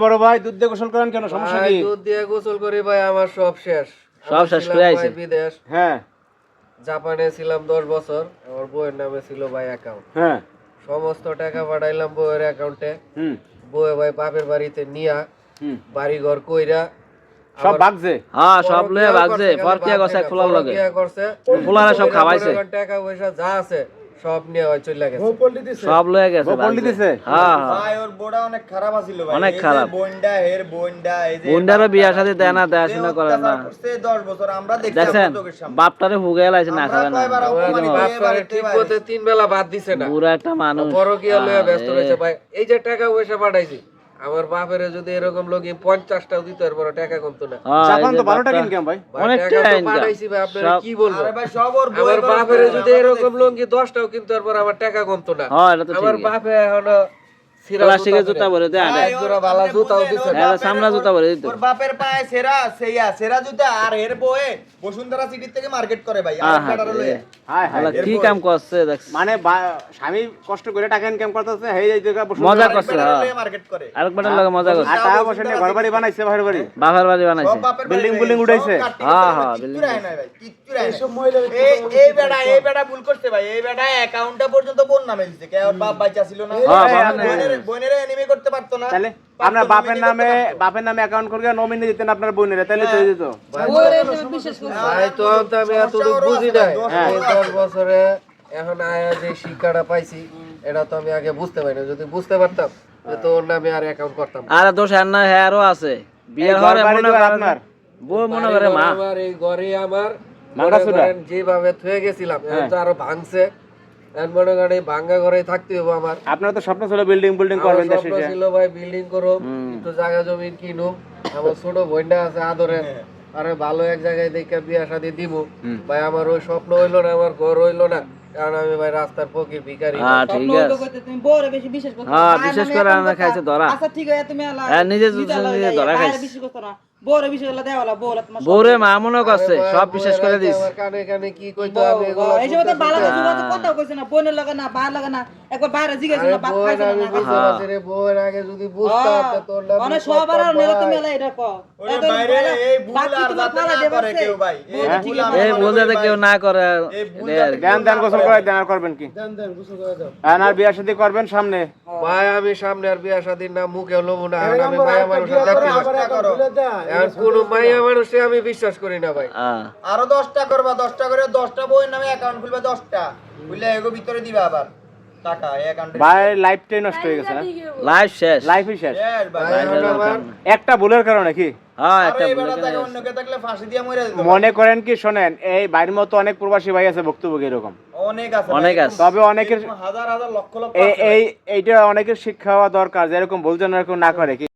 বড় ভাই দুধ দিয়ে গোসল করেন কেন? সমস্যা কি? দুধ দিয়ে গোসল করি ভাই, আমার সব শেষ। সব শেষ করে আইছে বিদেশ। হ্যাঁ, জাপানে ছিলাম 10 বছর। আমার বউয়ের নামে ছিল ভাই অ্যাকাউন্ট। হ্যাঁ, সমস্ত টাকা পাঠাইলাম বউয়ের অ্যাকাউন্টে। বউয়ে ভাই বাপের বাড়িতে নিয়া বাড়ি ঘর কইরা সব ভাগছে। হ্যাঁ, সব লয়ে ভাগছে। পরকিয়া করছে খোলার লগে। খোলারে সব খাওয়াইছে। টাকা পয়সা যা আছে সব নিয়ে হয় চলে গেছে। সব লয়ে গেছে। পল্লি দিছে। হ্যাঁ, ভাই ওর বোড়া অনেক খারাপ আছিল ভাই। অনেক খারাপ। বন্ডা এর বন্ডা এই যে বন্ডারও বিয়ার সাথে দেয় না, দেখাশোনা করে না। সে 10 বছর আমরা দেখছি দেখছেন চোখের সামনে। বাপটারে হুগে লাইছে না খাবে না। বাপরে ঠিক মতো 3 বেলা ভাত দিছে না। পুরা একটা মানুষ পরকিয়া লয়ে ব্যস্ত রয়েছে ভাই। এই যে টাকা পয়সা পাঠাইছি, আমার বাপের যদি এরকম লোকে 50টাও দিতে আর বড় টাকা কমতো না। জাপান তো ভালো টাকা ইনকাম ভাই। অনেক টাকা পাঠাইছি ভাই, আপনারা কি বলবো? আরে ভাই সব ওর আমার বাপের যদি এরকম লোকে 10টাও কিন্তু আর আমার টাকা কমতো না। হ্যাঁ, এটা তো আমার ঠিক। বাপে এখনো প্লাস্টিকের জুতা ভরে দেয় না। এক জোড়া বালা জুতাও দিছে না। এটা সামনা জুতা ভরে দিত। ওর বাপের পায়ে সেরা জুতা আর এর বয়ে বসুন্ধরা সিটি থেকে মার্কেট করে ভাই। আর বেটারে লয়ে হায় হায়, আল্লাহ কি কাম করছে দেখছ। মানে স্বামী কষ্ট করে টাকা ইনকাম করতেছে, হেই এই জায়গা বসে মজা করছে। বেটারে মার্কেট করে। আরেক বেটার লগে মজা করছে। আর টাকা পয়সা নিয়ে ঘর বাড়ি বানাইছে, ভাইয়ের বাড়ি বাপের বাড়ি বানাইছে। সব বাপের বিল্ডিং বাড়ি বিল্ডিং ভাই, উঠাইছে। সব কাটতে হ্যাঁ, গেছে, হ্যাঁ, কিচ্ছু বিল্ডিং। রায় নাই ভাই, কিচ্ছু রায় নাই। এই বেটা ভুল করছে ভাই। এই বেটা অ্যাকাউন্টটা পর্যন্ত বোন নামে দিছে। কে ওর বাপ বাইচা ছিল না? হ্যাঁ, বোনের এনিমি করতে পারতো না। তাহলে আপনার বাপের নামে অ্যাকাউন্ট করে নমিনি দিতেন আপনার বোনের, তাহলে তো দিত। ভাই তো আমি এতটুকু বুঝি নাই। এই 10 বছরে এখন আয়া যে শিক্ষাটা পাইছি, এটা তো আমি আগে বুঝতে পারি না। যদি বুঝতে পারতাম তো ওর নামে আর অ্যাকাউন্ট করতাম না। আর দোষ আর না হেয়ারও আছে। বিয়ের ঘরে মনে করে আপনার বউ মনে করে মা। আমার এই ঘরে আমার ভাঙা মনে চুলা। করেন যেভাবে থুয়ে গেছিলাম, এখন তো আরো ভাঙছে। এখন মনে করেন এই ভাঙা ঘরে থাকতে হবে আমার। আপনার তো স্বপ্ন ছিল বিল্ডিং বিল্ডিং আমার করবেন স্বপ্ন দেশে। ছিল ভাই বিল্ডিং করব, একটু জায়গা জমি কিনুম। আমার ছোট বোনটা আছে আদরের, আরে ভালো এক জায়গায় দেখে বিয়া শাদী দিব। ভাই আমার ওই স্বপ্ন হইলো না, আমার ঘর হইলো না, কারণ আমি ভাই রাস্তার ফকির ভিখারি। হ্যাঁ, ঠিক আছে। তুমি বড় বেশি বিশ্বাস করছো। হ্যাঁ, বিশেষ করে আমরা খাইছে ধরা। আচ্ছা ঠিক আছে, তুমি আলা হ্যাঁ, নিজে নিজে ধরা খাইছে। বিশ্বাস করছো না। বড় বিশ্বাস করলে দেওয়ালা বড় তোমার বউরে মা মনে করছে সব বিশ্বাস করে দিস। আমার কানে কানে কি কইতো আমি এগুলো এই যে তো বালা কথা কথা কইছ না, বোনের লাগে না, বার লাগে না, একবার বাইরে জিজ্ঞাসা না, বাপ খাইছ আমি না। বুঝতে পারছি রে, বউয়ের আগে যদি বুঝতাম তো তোর নাম মানে সবার আর নেলে তুমি আলা এটা কও। ওরে বাইরে এই ভুল আর যাতে না করে কেউ ভাই। এই ভুল আর এই বোঝাতে কেউ না করে। দেন গোসল করে দেন, আর করবেন কি? আর বিয়ে শাদী করবেন সামনে। ভাই আমি সামনে আর বিয়া শাদীর না মুখে লবো না। এখন আমি মায়া মানুষের দেখতে এখন কোন মায়া মানুষে আমি বিশ্বাস করি না ভাই। আরো 10টা করবা, 10টা করে 10টা বইয়ের নামে অ্যাকাউন্ট খুলবে, 10টা খুললে এগো ভিতরে দিবা আবার টাকা অ্যাকাউন্টে। ভাই লাইফটাই নষ্ট হয়ে গেছে না? লাইফ শেষ। লাইফই শেষ ভাই এখন আমার একটা ভুলের কারণে কি? হ্যাঁ, আরে একটা এই বেটা টাকা অন্য কে থাকলে ফাঁসি দিয়ে মরে যেত। মনে করেন কি, শোনেন, এই বাড়ির মতো অনেক প্রবাসী ভাই আছে ভুক্তভোগী এরকম। অনেক আছে, অনেক আছে। তবে অনেকের হাজার হাজার লক্ষ লক্ষ এইটা অনেকের শিক্ষা হওয়া দরকার, যে এরকম ভুল যেন এরকম না করে কি।